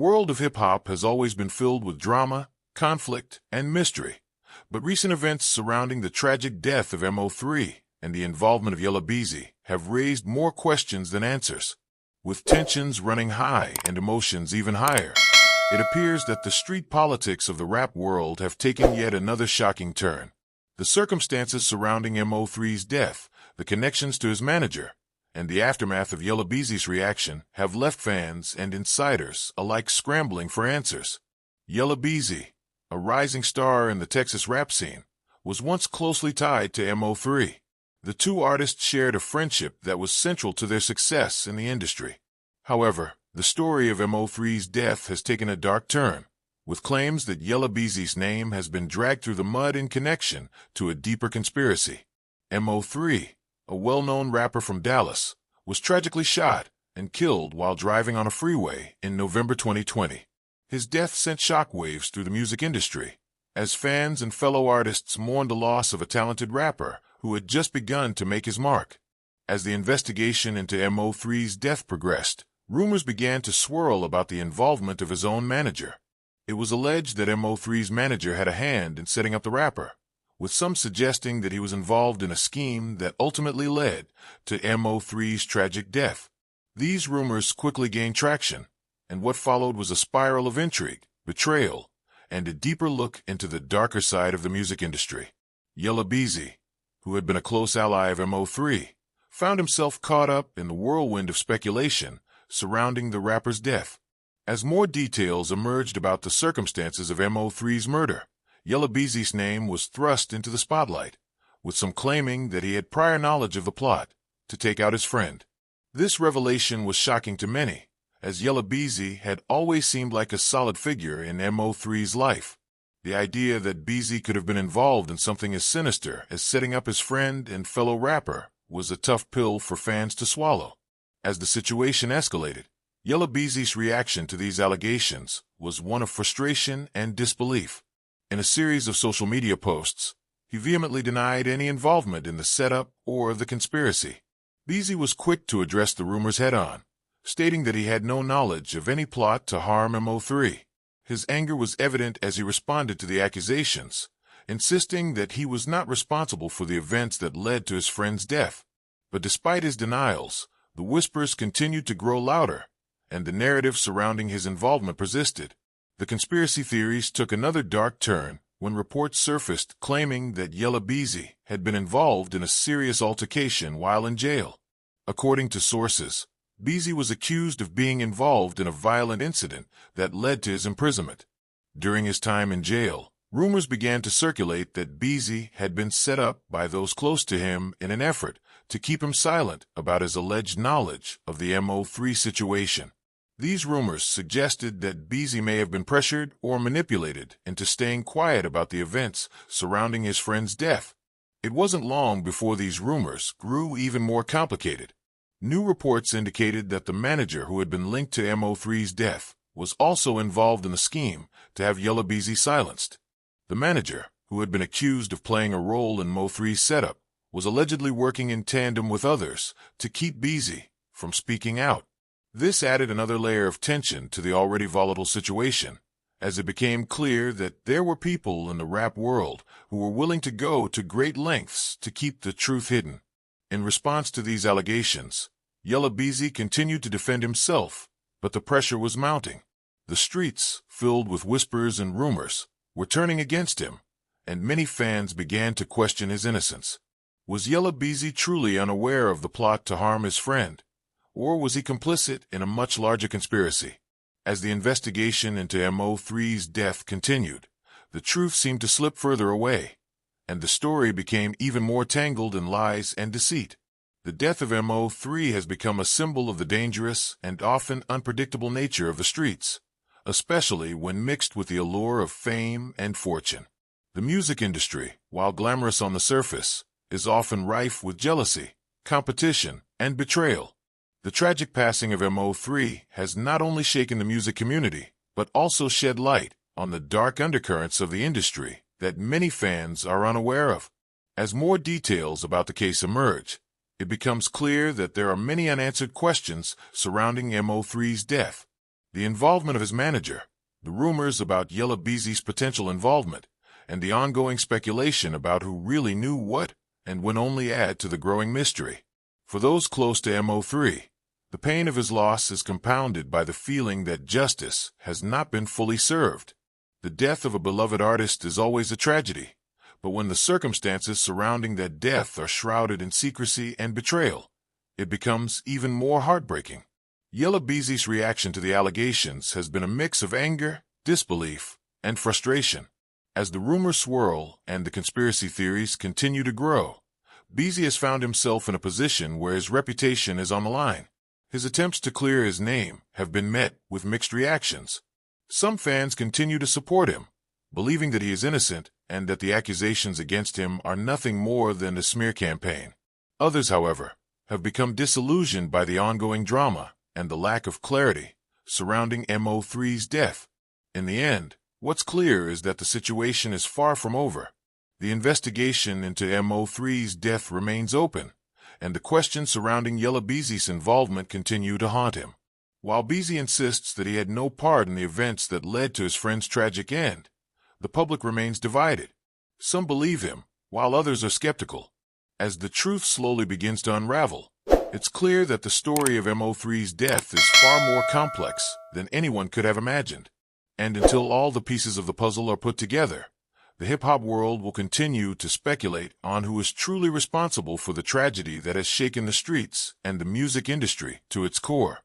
world of hip-hop has always been filled with drama, conflict, and mystery, but recent events surrounding the tragic death of Mo3 and the involvement of Yella Beezy have raised more questions than answers. With tensions running high and emotions even higher, it appears that the street politics of the rap world have taken yet another shocking turn. The circumstances surrounding Mo3's death, the connections to his manager, and the aftermath of Yella Beezy's reaction have left fans and insiders alike scrambling for answers. Yella Beezy, a rising star in the Texas rap scene, was once closely tied to Mo3. The two artists shared a friendship that was central to their success in the industry. However, the story of Mo3's death has taken a dark turn, with claims that Yella Beezy's name has been dragged through the mud in connection to a deeper conspiracy. Mo3, a well-known rapper from Dallas, was tragically shot and killed while driving on a freeway in November 2020. His death sent shockwaves through the music industry, as fans and fellow artists mourned the loss of a talented rapper who had just begun to make his mark. As the investigation into Mo3's death progressed, rumors began to swirl about the involvement of his own manager. It was alleged that Mo3's manager had a hand in setting up the rapper, with some suggesting that he was involved in a scheme that ultimately led to Mo3's tragic death. These rumors quickly gained traction, and what followed was a spiral of intrigue, betrayal, and a deeper look into the darker side of the music industry. Yella Beezy, who had been a close ally of Mo3, found himself caught up in the whirlwind of speculation surrounding the rapper's death. As more details emerged about the circumstances of Mo3's murder, Yella Beezy's name was thrust into the spotlight, with some claiming that he had prior knowledge of the plot to take out his friend. This revelation was shocking to many, as Yella Beezy had always seemed like a solid figure in Mo3's life. The idea that Beezy could have been involved in something as sinister as setting up his friend and fellow rapper was a tough pill for fans to swallow. As the situation escalated, Yella Beezy's reaction to these allegations was one of frustration and disbelief. In a series of social media posts, he vehemently denied any involvement in the setup or the conspiracy. Beezy was quick to address the rumors head-on, stating that he had no knowledge of any plot to harm Mo3. His anger was evident as he responded to the accusations, insisting that he was not responsible for the events that led to his friend's death. But despite his denials, the whispers continued to grow louder, and the narrative surrounding his involvement persisted. The conspiracy theories took another dark turn when reports surfaced claiming that Yella Beezy had been involved in a serious altercation while in jail. According to sources, Beezy was accused of being involved in a violent incident that led to his imprisonment. During his time in jail, rumors began to circulate that Beezy had been set up by those close to him in an effort to keep him silent about his alleged knowledge of the Mo3 situation. These rumors suggested that Beezy may have been pressured or manipulated into staying quiet about the events surrounding his friend's death. It wasn't long before these rumors grew even more complicated. New reports indicated that the manager who had been linked to Mo3's death was also involved in the scheme to have Yella Beezy silenced. The manager, who had been accused of playing a role in Mo3's setup, was allegedly working in tandem with others to keep Beezy from speaking out. This added another layer of tension to the already volatile situation, as it became clear that there were people in the rap world who were willing to go to great lengths to keep the truth hidden. In response to these allegations, Yella Beezy continued to defend himself, but the pressure was mounting. The streets, filled with whispers and rumors, were turning against him, and many fans began to question his innocence. Was Yella Beezy truly unaware of the plot to harm his friend, or was he complicit in a much larger conspiracy? As the investigation into Mo3's death continued, the truth seemed to slip further away, and the story became even more tangled in lies and deceit. The death of Mo3 has become a symbol of the dangerous and often unpredictable nature of the streets, especially when mixed with the allure of fame and fortune. The music industry, while glamorous on the surface, is often rife with jealousy, competition, and betrayal. The tragic passing of Mo3 has not only shaken the music community, but also shed light on the dark undercurrents of the industry that many fans are unaware of. As more details about the case emerge, it becomes clear that there are many unanswered questions surrounding Mo3's death. The involvement of his manager, the rumors about Yella Beezy's potential involvement, and the ongoing speculation about who really knew what and when only add to the growing mystery. For those close to Mo3, the pain of his loss is compounded by the feeling that justice has not been fully served. The death of a beloved artist is always a tragedy, but when the circumstances surrounding that death are shrouded in secrecy and betrayal, it becomes even more heartbreaking. Yella Beezy's reaction to the allegations has been a mix of anger, disbelief, and frustration. As the rumors swirl and the conspiracy theories continue to grow, Beezy has found himself in a position where his reputation is on the line. His attempts to clear his name have been met with mixed reactions. Some fans continue to support him, believing that he is innocent and that the accusations against him are nothing more than a smear campaign. Others, however, have become disillusioned by the ongoing drama and the lack of clarity surrounding Mo3's death. In the end, what's clear is that the situation is far from over. The investigation into Mo3's death remains open, and the questions surrounding Yella Beezy's involvement continue to haunt him. While Beezy insists that he had no part in the events that led to his friend's tragic end, the public remains divided. Some believe him, while others are skeptical. As the truth slowly begins to unravel, it's clear that the story of Mo3's death is far more complex than anyone could have imagined. And until all the pieces of the puzzle are put together, the hip-hop world will continue to speculate on who is truly responsible for the tragedy that has shaken the streets and the music industry to its core.